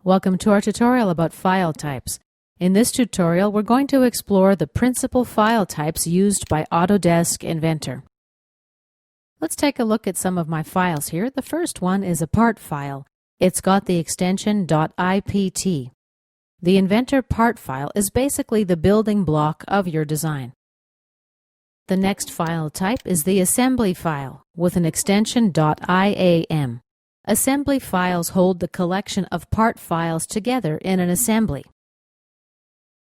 Welcome to our tutorial about file types. In this tutorial, we're going to explore the principal file types used by Autodesk Inventor. Let's take a look at some of my files here. The first one is a part file. It's got the extension .ipt. The Inventor part file is basically the building block of your design. The next file type is the assembly file with an extension .iam. Assembly files hold the collection of part files together in an assembly.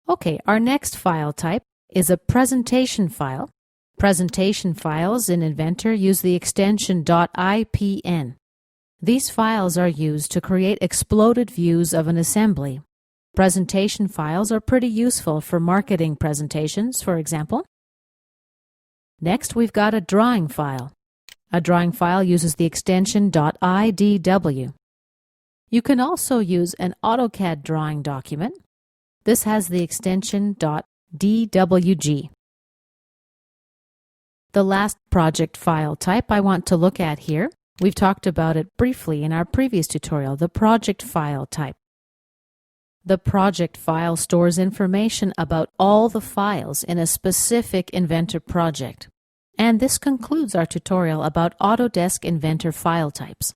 Okay, our next file type is a presentation file. Presentation files in Inventor use the extension .ipn. These files are used to create exploded views of an assembly. Presentation files are pretty useful for marketing presentations, for example. Next, we've got a drawing file. A drawing file uses the extension .idw. You can also use an AutoCAD drawing document. This has the extension .dwg. The last project file type I want to look at here, we've talked about it briefly in our previous tutorial, the project file type. The project file stores information about all the files in a specific Inventor project. And this concludes our tutorial about Autodesk Inventor file types.